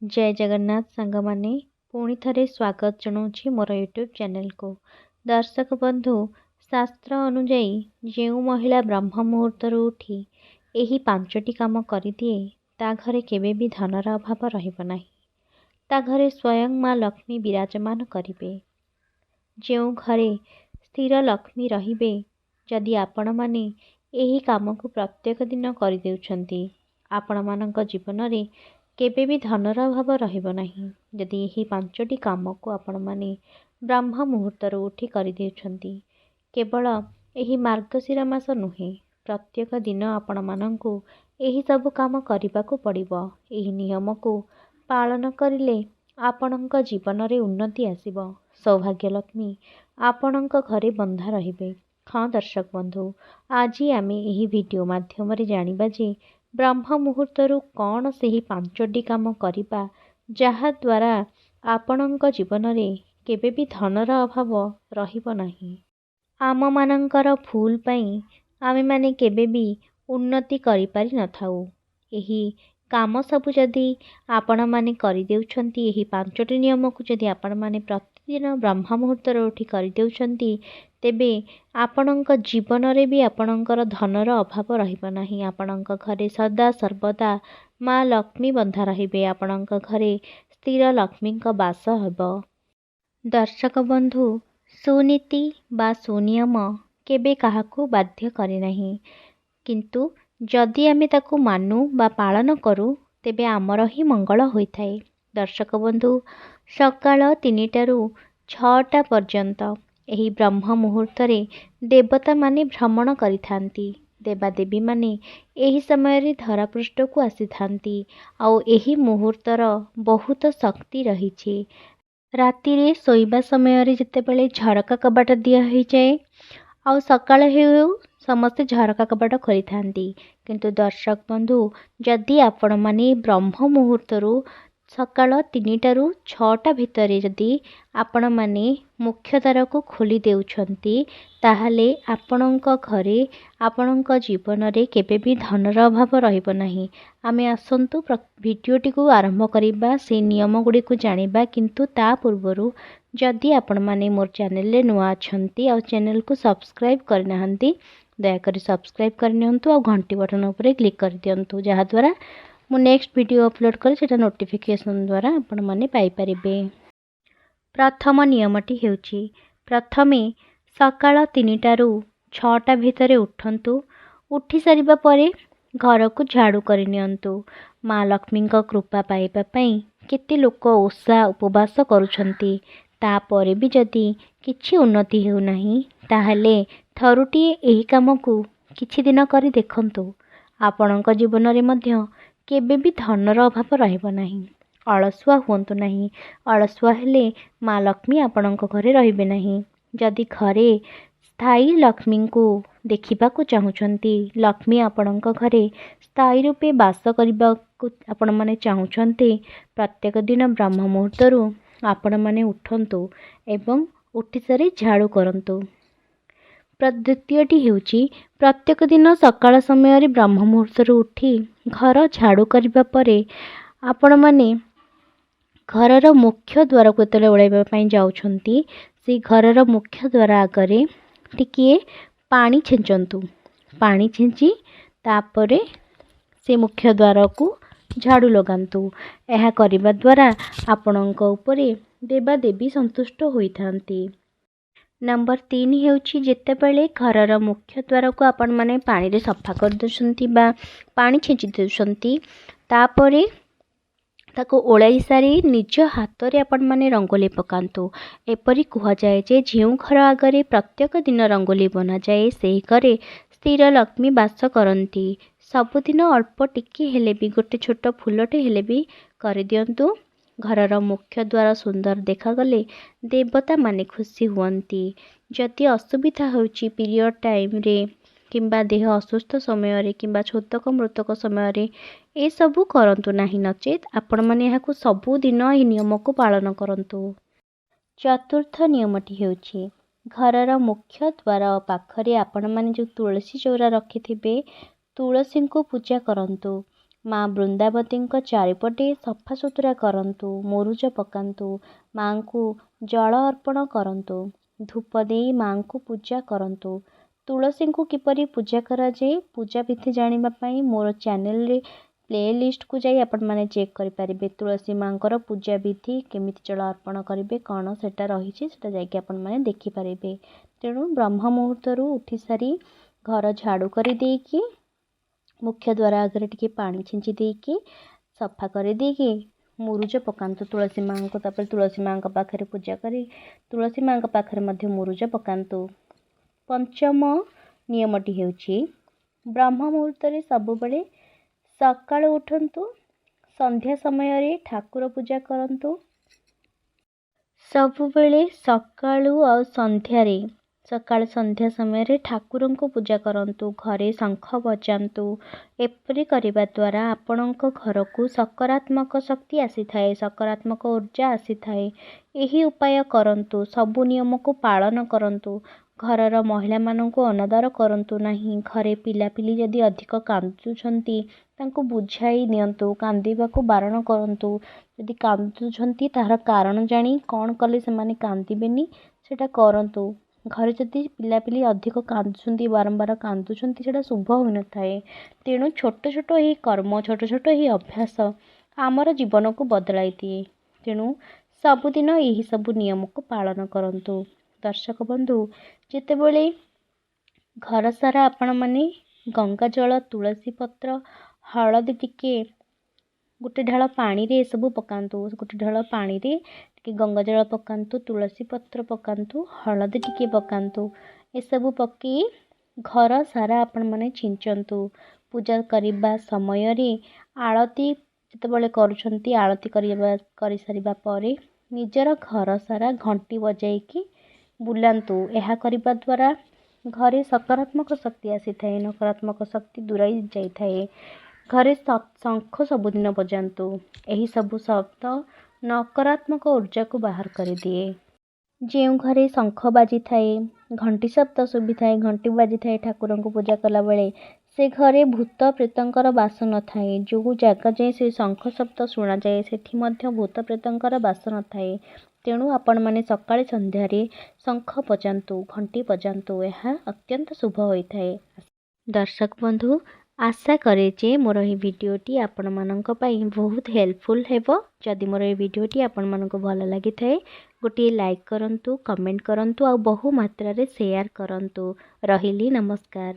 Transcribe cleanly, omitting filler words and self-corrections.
जय जगन्नाथ सांगमाने पुणी थरे स्वागत जनाऊँ मोर यूट्यूब चैनल को। दर्शक बंधु, शास्त्र अनुजाई जो महिला ब्रह्म मुहूर्त उठी यही पांचटी काम करदिए ता घरे केबे भी धनर अभाव रहिब नाही। ता घरे स्वयं माँ लक्ष्मी विराजमान करिबे। जो घरे स्थिर लक्ष्मी रहिबे, जदि आपण माने एही काम को प्रत्येक दिन कर देउछंती, आपण मानक जीवन रे केबे भी धनर अभाव रहिब नाही। जदि यही पांचटी काम को आपण माने ब्रह्म मुहूर्त उठी कर देउछंती, केवल यही मार्गशीर मास नुहे, प्रत्येक दिन आपण मानंकु यही सब काम करने को पड़िबो। यही नियम को पालन करिले आपणक जीवन रे उन्नति आसिबो, सौभाग्य लक्ष्मी आपणक घरे बंधा रहिबे। हाँ दर्शक बंधु, आज आमे यही वीडियो माध्यम रे जानिबा जे ब्रह्म मुहूर्त कौन से ही पांचटी काम करिबा जहा द्वारा आपणक जीवन रे केबे भी धनर अभाव रहिबो नाही। आम मानंकर फूल पई आमे माने केबे भी उन्नति करि पारि न थाउ। यही काम सबु जदि आपण माने करि देउछंती, यही पांचटी नियम को जदि आपण माने प्रतिदिन ब्रह्म मुहूर्त उठी करि देउछंती, तेबे आपणक जीवन रे भी आपणकर धनर अभाव रहिब नाही। आपणक घरे सदा सर्वदा माँ लक्ष्मी बंधा रहिबे, आपणक घरे स्थिर लक्ष्मी का बास हेबो। दर्शक बंधु, सुनीति बा सुनियम केबे काहाकू बाध्य करे नाही, किंतु जदि आमे ताकू मानु बा पालन करू तेबे आमर ही मंगल होइथाए। दर्शक बंधु, सकाळ 3टारू 6टा पर्यंत यही ब्रह्म मुहूर्त रे देवता माने भ्रमण करिथांती। देवादेवी माने यही समय धरापृष्ठ को आसी थांती। आउ यही मुहूर्तर बहुत शक्ति रही। राति रे सोइबा समय रे जेतेबेले झरका कबाट दिया होई जाए आउ सकाळ हेउ समस्ते झरका कबाट खोली थांती, किंतु दर्शक बंधु, जदि आपण माने ब्रह्म मुहूर्तरू सकाळ 3टारू 6टा भितर जदि आपण माने मुख्य द्वार को खोली देउछंती, ताहाले आपणक घरे आपणक जीवन रे केबे भी धनर अभाव रहिब नाही। आमे आसंतु भिडियोटी को आरंभ करिबा, से नियम गुडी को जानिबा। किंतु ता पूर्वरु जदि आपण माने मोर चैनल रे नुआ अछंती आ चैनल को सब्सक्राइब करनाहंती, दयाकरी सब्सक्राइब करनियंतु आ घंटी बटन उपरे क्लिक कर दियंतु, जहा द्वारा मु नेक्स्ट वीडियो अपलोड करे सेटा नोटिफिकेशन द्वारा आपण माने पाई परिबे। प्रथम नियमटी हेउची, प्रथमे सकाळ 3टारू 6टा भितरे उठंतु। उठी सारिबा परे घर को झाड़ू कर नियंतु। माँ लक्ष्मी का कृपा पाइबा पई केते लोक ओषा उपवास करुछंती, तापरे भी जदि किछि उन्नति हेउ नाही, ताहले थरुटिए एही काम को किछि दिन करी देखंतु। आपणक जीवन रे मध्य केबे भी धनर अभाव रहिब नाही। अलसुआ हुंतु नाही, अलसुआ हेले माँ लक्ष्मी आपणक घरे रहिबे नाही। जदि घरे स्थायी लक्ष्मी को देखिबा को चाहुछंती, लक्ष्मी आपणक घरे स्थायी रूपे बास करबा को आपण माने चाहुछंती, प्रत्येक दिन ब्रह्म मुहूर्तरू आपण माने उठंतु एवं उठी सारी झाड़ू करंतु। द्वितीयटी हेउची, प्रत्येक दिन सकाळ समय ब्रह्म मुहूर्त उठी घर झाड़ू करबा परे आपण माने घरर मुख्य द्वार को तले ओळाइबा पई जाउछंती, से घरर मुख्य द्वार आगरे टिकिए पानी छिंचंतु। पानी छिंची तापरे से मुख्य द्वार को झाड़ू लगांतु। एहा करिबा द्वारा आपणक उपरे देवादेवी संतुष्ट होइथांती। नंबर 3 हेउची, जेतेबेले घरर मुख्य द्वार को आपण माने पानी रे सफा कर दउछंती बा पानी छिंची दउछंती, तापरे ताको ओलाई सारी निज हाथ रे आपण माने रंगोली पकांतु। एपरी कुहा जाए जे झिउ घर आगरे प्रत्येक दिन रंगोली बना जाए, सेही घरे स्थिर लक्ष्मी बास करंती। सबुदिन अल्प टिके हेले भी गोटे छोट फूलटे हेले भी कर दियंतु। घरर मुख्य द्वार सुंदर देखा गले देवता माने खुशी हुअंती। जदि असुविधा होउची पीरियड टाइम रे किंबा देह असुस्थ समय रे किंबा छोटक मृतक समय रे ए सबु करंतु नाही, नचेत आपण माने एहाकु सबु दिन ए नियम को पालन करंतु। चतुर्थ नियमटी हेउची, घरर मुख्य द्वार पाखरे आपण माने जो तुलसी चौरा रखिथिबे, तुलसी को पूजा करंतु। माँ बृंदावतीଙ୍କ चारिपटे सफासुतुरा करंतु, मुरुज पकांतु, माँ को जल अर्पण करंतु, धूप देई माँ को पूजा करंतु। तुलसी को किपरि पूजा करा जाए पूजा विधि जानिबा पई मोर चैनल रे प्लेलिस्ट को जाई आपण माने चेक करि परिबे। तुलसी माँकर पूजा विधि केमिति जल अर्पण करिवे कौन सेटा रहिछि सेटा जाई आपण माने देखि परिबे। तेणु ब्रह्म मुहूर्तरू उठी सारी घर झाड़ू करि देकी मुख्य द्वार आगे टिके पानी छिंची देकी सफा कर देकी मुरुज पकांतु तुलसी माँ को। तापर तुलसी माँ पाखे पूजा करी तुलसी माँ पाखे मध्य मुरुज पकांतु। पंचम नियमटी हेउछि ब्रह्म मुहूर्त सबुबले सकाळु उठंतु, संध्या समय रे ठाकुर पूजा करंतु। सबुबले सकाळु और संध्या रे सकाळ संध्या समय रे ठाकुर को पूजा करंतु, घरे शंख बजांतु। एपरि करिबा द्वारा आपणक घर को सकारात्मक शक्ति आसी थाए, सकारात्मक ऊर्जा आसी थाए। एही उपाय करंतु, सबु नियम को पालन करंतु। घरर महिला माननकु अनादर करंतु नाही। घरे पिलापिली जदि अधिक कांदुछंती तांको बुझाई नियंतु, कांदिबाकू बारण करंतु। जदि कांदुछंती तार कारण जानी कौन कले से माने कांदिबेनी सेटा करंतु। घरे जदि पिलापिली अधिक कांदुछंती बारंबार कांदुछंती सेटा शुभ होई न थाए। तेणु छोट छोट ही कर्म छोट छोट ही अभ्यास आमर जीवन को बदलाई दिए। तेणु सबुदिन यही सबु नियम को पालन करंतु। दर्शक बंधु जेतेबेले घर सारा आपण माने गंगा जल तुलसी पत्र हलदी टिके गोटे ढाल पानी रे सब पकांतु। गोटे ढाल पानी रे टिके गंगा जल पकांतु, तुलसी पत्र पकांतु, हलदी टिके पकांतु। ए सब पकी घर सारा आपण माने छिंचंतु। पूजा करिबा समय रे आळती जेतेबेले करूछंती आळती करि सारिबा परे निजर घर सारा घंटी बजाइकी बुलांतु। यह करिबा द्वारा घरे सकारात्मक शक्ति आसी थाए, नकारात्मक शक्ति दूराई जाई थाए। घरे शंख सबुदिन बजांतु। यही सबु शब्द नकारात्मक ऊर्जा को बाहर कर दिए। जेउ घरे शंख बाजी थाए, घंटी शब्द शुभी थाए, घंटी बाजी थाए ठाकुर को पूजा कला बेले से घरे भूत प्रेतंकर बास न थाए। जो जगह जाए से शंख शब्द शुणा जाए सेठी मध्य भूत प्रेतंकर बास न थाए। तेणु आपण माने सकाळे संध्यारे शंख बजांतु, घंटी बजांतु, यह अत्यंत शुभ होइथाए। दर्शक बंधु आशा करे जे मोर ये वीडियोटी आपण मानक पई बहुत हेल्पफुल हेबो। जदि मोर ये वीडियोटी आपण मानक भल लागि थाए गोटे लाइक करंतु, कमेंट करंतु आ बहु मात्रा रे शेयर करंतु। रहिली नमस्कार।